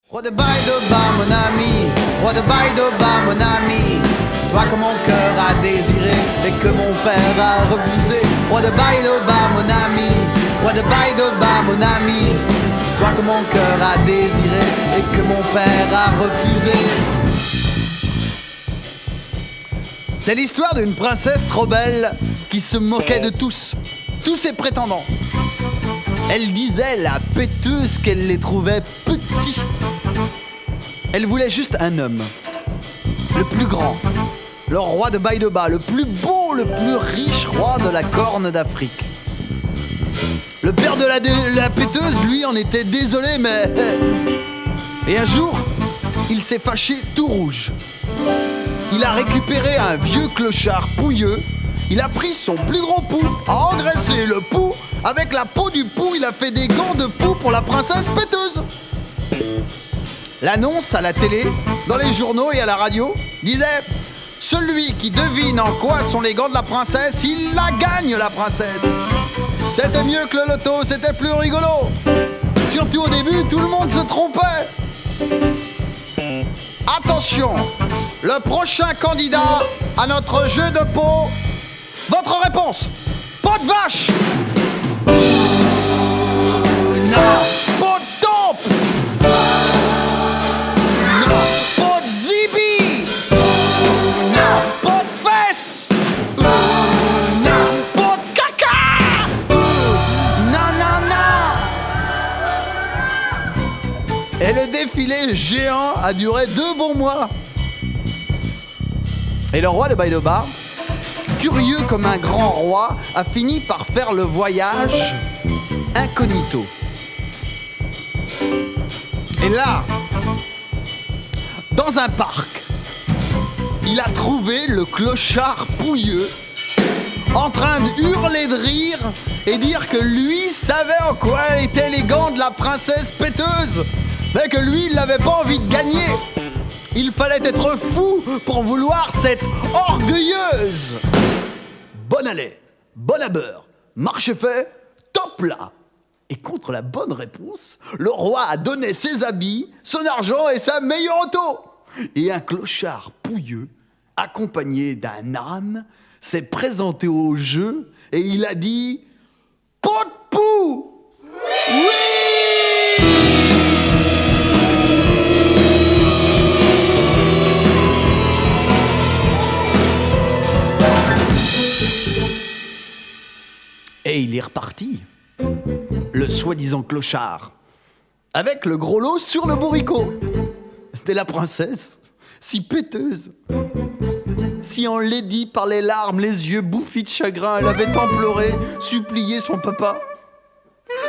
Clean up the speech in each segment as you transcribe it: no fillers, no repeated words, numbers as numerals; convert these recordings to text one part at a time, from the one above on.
Roi de Baïdoba, mon ami, roi de Baïdoba, mon ami, toi que mon cœur a désiré et que mon père a refusé. Roi de Baïdoba, mon ami, roi de Baïdoba, mon ami, toi que mon cœur a désiré et que mon père a refusé. C'est l'histoire d'une princesse trop belle qui se moquait de tous ses prétendants. Elle disait, la péteuse, qu'elle les trouvait petits. Elle voulait juste un homme, le plus grand, le roi de Baïdoba, le plus beau, le plus riche roi de la Corne d'Afrique. Le père de la péteuse, lui, en était désolé, mais... Et un jour, il s'est fâché tout rouge. Il a récupéré un vieux clochard pouilleux. Il a pris son plus gros pou, a engraissé le pou. Avec la peau du pou, il a fait des gants de pou pour la princesse péteuse. L'annonce à la télé, dans les journaux et à la radio disait « Celui qui devine en quoi sont les gants de la princesse, il la gagne, la princesse !» C'était mieux que le loto, c'était plus rigolo. Surtout au début, tout le monde se trompait. Attention, le prochain candidat à notre jeu de peau, votre réponse, peau de vache. Non, peau de taupe. Non, peau de zibi. Non, peau de fesse. Non, peau de caca. Non, non, non. Et le défilé géant a duré 2 bons mois. Et le roi de Baïdoba, curieux comme un grand roi, a fini par faire le voyage incognito. Et là, dans un parc, il a trouvé le clochard pouilleux en train de hurler de rire et dire que lui savait en quoi étaient les gants de la princesse péteuse, mais que lui, il n'avait pas envie de gagner. Il fallait être fou pour vouloir cette orgueilleuse. Bonne à lait, bonne à beurre, marché fait, top là. Et contre la bonne réponse, le roi a donné ses habits, son argent et sa meilleure auto. Et un clochard pouilleux, accompagné d'un âne, s'est présenté au jeu et il a dit « Pot de pou !» Oui ! Et il est reparti, le soi-disant clochard, avec le gros lot sur le bourricot. C'était la princesse, si péteuse, si enlaidie par les larmes, les yeux bouffis de chagrin, elle avait tant pleuré, supplié son papa.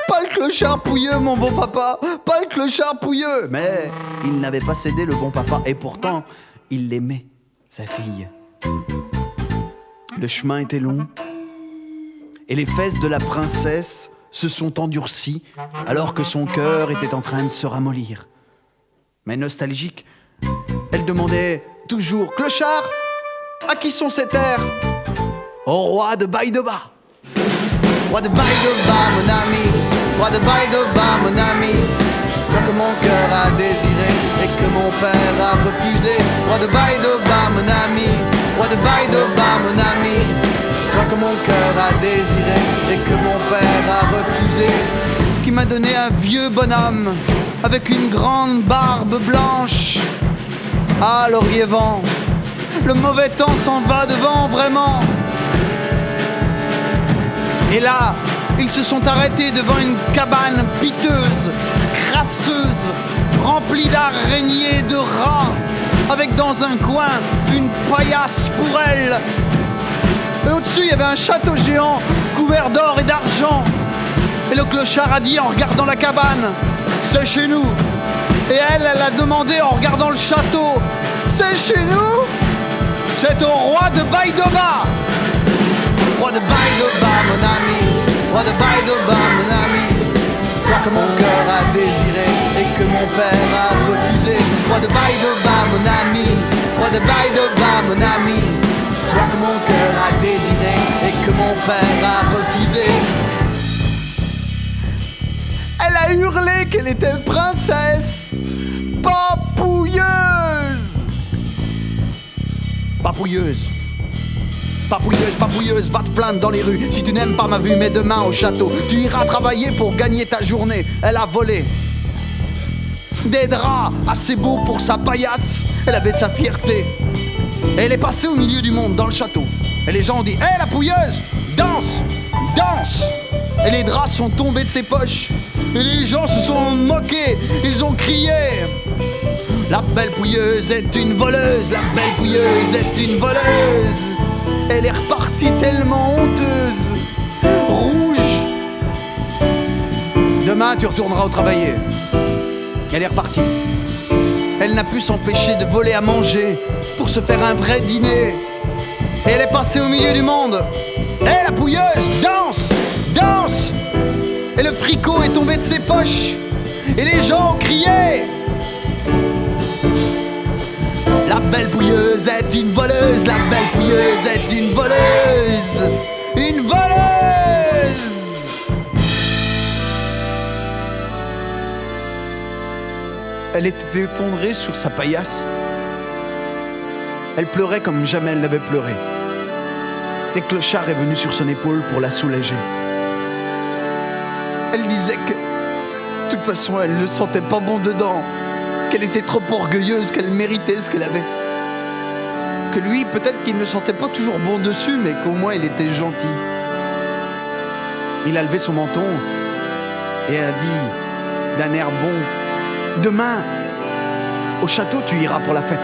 Pas le clochard pouilleux, mon bon papa, pas le clochard pouilleux. Mais il n'avait pas cédé, le bon papa, et pourtant, il l'aimait, sa fille. Le chemin était long, et les fesses de la princesse se sont endurcies alors que son cœur était en train de se ramollir. Mais nostalgique, elle demandait toujours « Clochard, à qui sont ces terres ?»« Au roi de Baïdoba. »« Roi de Baïdoba, mon ami, roi de Baïdoba, mon ami, toi que mon cœur a désiré et que mon père a refusé. Roi de Baïdoba, mon ami, roi de Baïdoba, mon ami, toi que mon cœur a désiré et que mon père a refusé, qui m'a donné un vieux bonhomme avec une grande barbe blanche. Ah, laurier vent, le mauvais temps s'en va devant, vraiment. Et là, ils se sont arrêtés devant une cabane piteuse, crasseuse, remplie d'araignées et de rats, avec dans un coin une paillasse pour elle. Et au-dessus, il y avait un château géant couvert d'or et d'argent. Et le clochard a dit en regardant la cabane « C'est chez nous !» Et elle a demandé en regardant le château « C'est chez nous ?» C'est au roi de Baïdoba. Roi de Baïdoba, mon ami, roi de Baïdoba, mon ami, toi que mon cœur a désiré et que mon père a refusé. Roi de Baïdoba, mon ami, roi de Baïdoba, mon ami, toi que mon cœur a désiré et que mon père a refusé. Elle a hurlé qu'elle était princesse, papouilleuse. Papouilleuse, papouilleuse, va te plaindre dans les rues. Si tu n'aimes pas ma vue, mets demain au château. Tu iras travailler pour gagner ta journée. Elle a volé des draps assez beaux pour sa paillasse. Elle avait sa fierté. Et elle est passée au milieu du monde, dans le château. Et les gens ont dit: hé, la pouilleuse, danse, danse. Et les draps sont tombés de ses poches. Et les gens se sont moqués. Ils ont crié: la belle pouilleuse est une voleuse. La belle pouilleuse est une voleuse. Elle est repartie tellement honteuse, rouge. Demain, tu retourneras au travail. Elle est repartie. Elle n'a pu s'empêcher de voler à manger pour se faire un vrai dîner. Et elle est passée au milieu du monde. Hé, la pouilleuse, danse, danse. Et le fricot est tombé de ses poches. Et les gens ont crié: la belle pouilleuse est une voleuse. La belle pouilleuse est une voleuse. Une voleuse. Elle était effondrée sur sa paillasse. Elle pleurait comme jamais elle n'avait pleuré. Et Clochard est venu sur son épaule pour la soulager. Elle disait que, de toute façon, elle ne sentait pas bon dedans, qu'elle était trop orgueilleuse, qu'elle méritait ce qu'elle avait. Que lui, peut-être qu'il ne sentait pas toujours bon dessus, mais qu'au moins il était gentil. Il a levé son menton et a dit d'un air bon: demain, au château, tu iras pour la fête.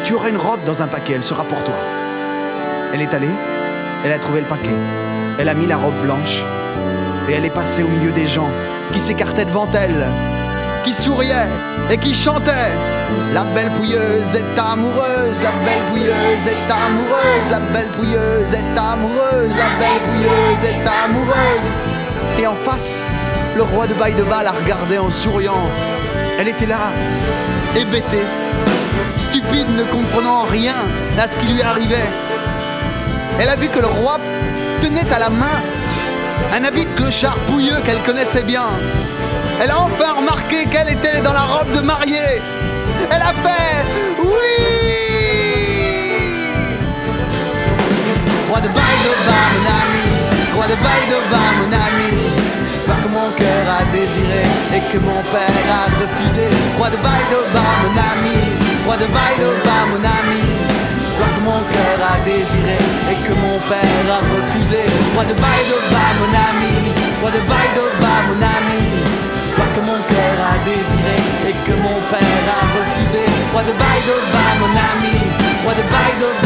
Tu auras une robe dans un paquet, elle sera pour toi. Elle est allée, elle a trouvé le paquet. Elle a mis la robe blanche et elle est passée au milieu des gens qui s'écartaient devant elle, qui souriaient et qui chantaient: la belle pouilleuse est amoureuse, la belle pouilleuse est amoureuse, la belle pouilleuse est amoureuse, la belle pouilleuse est amoureuse. Et en face, le roi de Baïdeba la regardait en souriant. Elle était là, hébétée, stupide, ne comprenant rien à ce qui lui arrivait. Elle a vu que le roi tenait à la main un habit de clochard pouilleux qu'elle connaissait bien. Elle a enfin remarqué qu'elle était dans la robe de mariée. Elle a fait oui. Roi de Baïdeba, mon ami, roi de Baïdeba, mon ami, toi que mon cœur a désiré et que mon père a refusé. Roi de Baïdeba, mon ami, roi de Baïdeba, mon ami, toi que mon cœur a désiré et que mon père a refusé. Roi de Baïdeba, mon ami, roi de Baïdeba, mon ami, toi que mon cœur a désiré et que mon père a refusé. Roi de Baïdeba, mon ami, roi de Baïdeba.